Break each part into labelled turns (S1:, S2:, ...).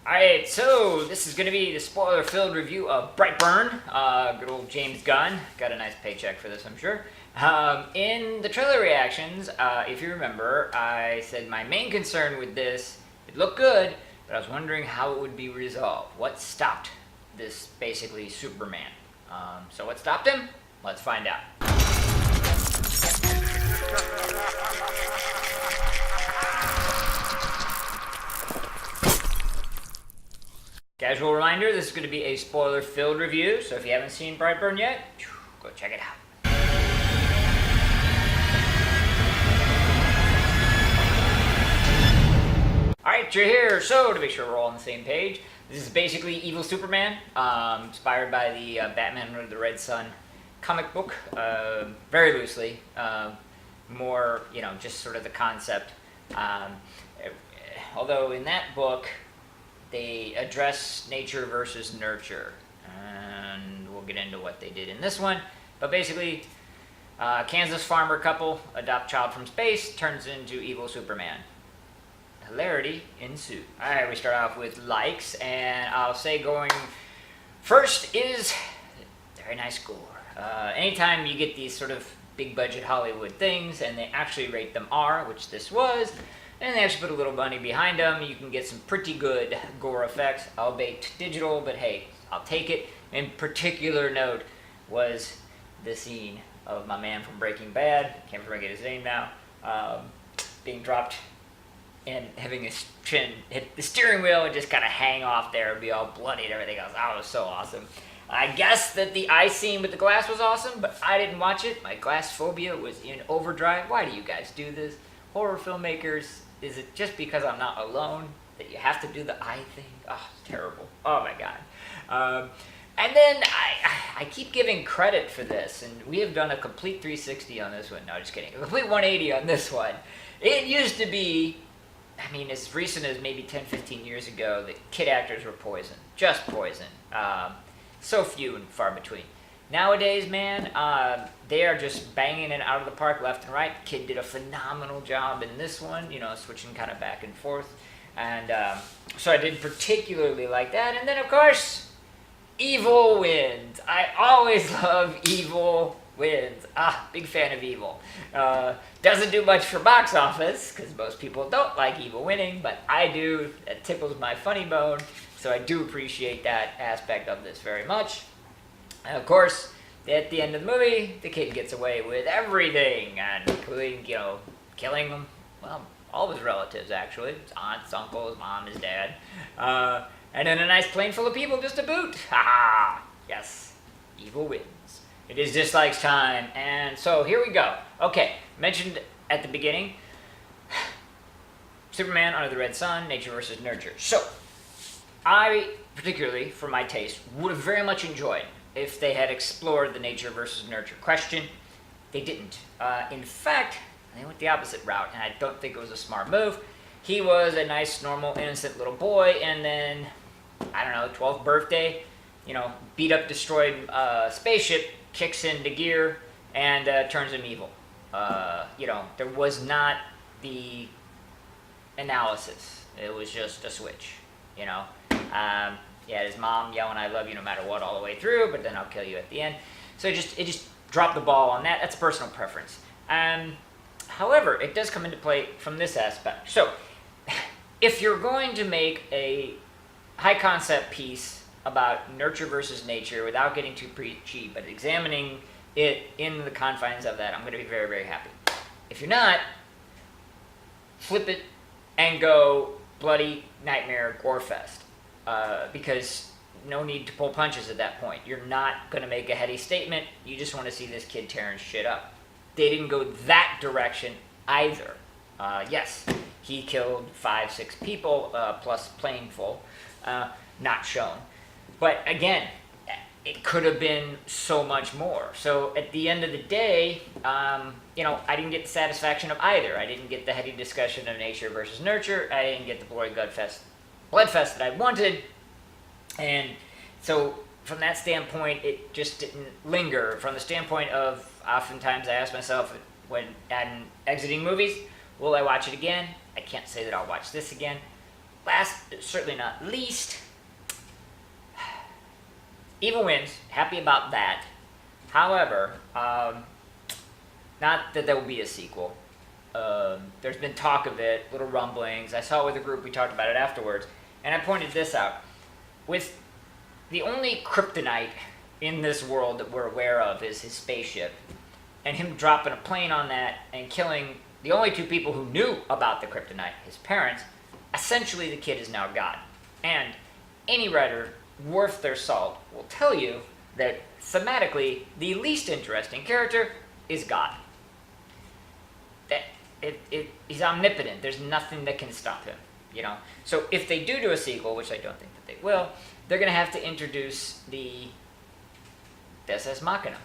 S1: Alright, so this is going to be the spoiler-filled review of Brightburn. Good old James Gunn. Got a nice paycheck for this, I'm sure. In the trailer reactions, if you remember, I said my main concern with this, it looked good, but I was wondering how it would be resolved. What stopped this, basically, Superman? So what stopped him? Let's find out. Casual reminder, this is going to be a spoiler-filled review, so if you haven't seen Brightburn yet, go check it out. Alright, you're here, so to make sure we're all on the same page, this is basically Evil Superman, inspired by the Batman Under the Red Sun comic book, very loosely, more, just sort of the concept. Although in that book, they address nature versus nurture, and we'll get into what they did in this one. But basically, Kansas farmer couple adopt child from space, turns into evil Superman. Hilarity ensued. Alright, we start off with likes, and I'll say going first is very nice gore. Anytime you get these sort of big budget Hollywood things, and they actually rate them R, which this was, and they actually put a little money behind them, you can get some pretty good gore effects, albeit digital, but hey, I'll take it. In particular note was the scene of my man from Breaking Bad, can't forget his name now, being dropped and having his chin hit the steering wheel and just kind of hang off there and be all bloody and everything else. That was so awesome. I guess that the eye scene with the glass was awesome, but I didn't watch it. My glass phobia was in overdrive. Why do you guys do this? Horror filmmakers, is it just because I'm not alone that you have to do the eye thing? Oh, it's terrible. Oh my god. And then I keep giving credit for this, and we have done a complete 360 on this one. No, just kidding. A complete 180 on this one. It used to be, I mean, as recent as maybe 10, 15 years ago, that kid actors were poison. Just poison. So few and far between. Nowadays, man, they are just banging it out of the park left and right. Kid did a phenomenal job in this one, switching kind of back and forth. And so I did particularly like that. And then, of course, Evil wins. I always love Evil wins. Big fan of Evil. Doesn't do much for box office, because most people don't like Evil winning, but I do. It tickles my funny bone, so I do appreciate that aspect of this very much. And of course, at the end of the movie, the kid gets away with everything, and including, killing them, well, all his relatives, actually. His aunts, his uncle, his mom, his dad. And then a nice plane full of people just to boot. Ha! Yes, Evil wins. It is dislikes time, and so here we go. Okay, mentioned at the beginning, Superman Under the Red Sun, nature versus nurture. So, I, particularly, for my taste, would have very much enjoyed if they had explored the nature versus nurture question. They didn't. In fact, they went the opposite route, and I don't think it was a smart move. He was a nice, normal, innocent little boy, and then, I don't know, 12th birthday, beat up, destroyed spaceship, kicks into gear, and turns him evil. There was not the analysis. It was just a switch, Yeah, his mom yelling, "I love you no matter what," all the way through, but then I'll kill you at the end. So it just dropped the ball on that. That's a personal preference. However, it does come into play from this aspect. So, if you're going to make a high-concept piece about nurture versus nature without getting too preachy, but examining it in the confines of that, I'm going to be very, very happy. If you're not, flip it and go bloody nightmare gore fest. Because no need to pull punches at that point. You're not going to make a heady statement. You just want to see this kid tearing shit up. They didn't go that direction either. Yes, he killed 5, 6 people, plus plane full, not shown. But again, it could have been so much more. So at the end of the day, I didn't get the satisfaction of either. I didn't get the heady discussion of nature versus nurture. I didn't get the blood fest that I wanted. And so from that standpoint, it just didn't linger. From the standpoint of, oftentimes I ask myself when I'm exiting movies, will I watch it again? I can't say that I'll watch this again. last, certainly not least, evil wins. Happy about that. However, not that there will be a sequel. There's been talk of it, little rumblings. I saw it with a group, we talked about it afterwards, and I pointed this out. With the only kryptonite in this world that we're aware of is his spaceship, and him dropping a plane on that and killing the only two people who knew about the kryptonite, his parents, essentially the kid is now God. And any writer worth their salt will tell you that thematically the least interesting character is God. That he's omnipotent. There's nothing that can stop him, you know. So if they do a sequel, which I don't think that they will, they're going to have to introduce the Deus Machina.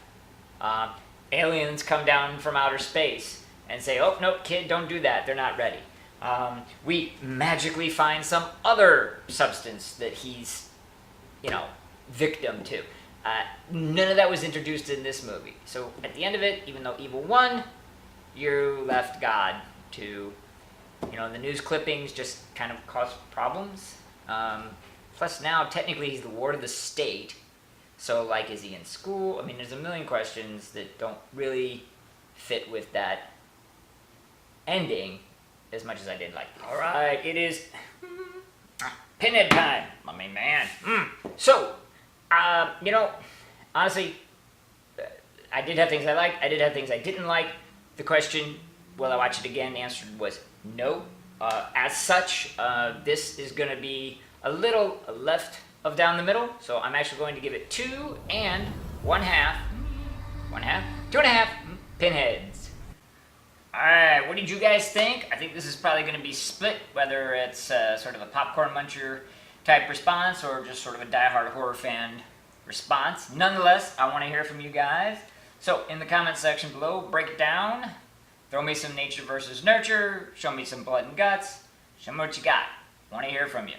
S1: Aliens come down from outer space and say, "Oh nope, kid, don't do that. They're not ready." We magically find some other substance that he's, you know, victim to. None of that was introduced in this movie. So at the end of it, even though evil won, you left God to, you know, the news clippings just kind of cause problems. Plus now, technically, he's the ward of the state. So, like, is he in school? I mean, there's a million questions that don't really fit with that ending as much as I did like it. All right, it is Pinhead time, my main man. So, you know, honestly, I did have things I liked. I did have things I didn't like. The question, will I watch it again? The answer was no. As such, this is going to be a little left of down the middle. So I'm actually going to give it 2 1/2 pinheads. Alright, what did you guys think? I think this is probably going to be split, whether it's sort of a popcorn muncher type response or just sort of a diehard horror fan response. Nonetheless, I want to hear from you guys. So in the comment section below, break it down. Throw me some nature versus nurture. Show me some blood and guts. Show me what you got. Want to hear from you.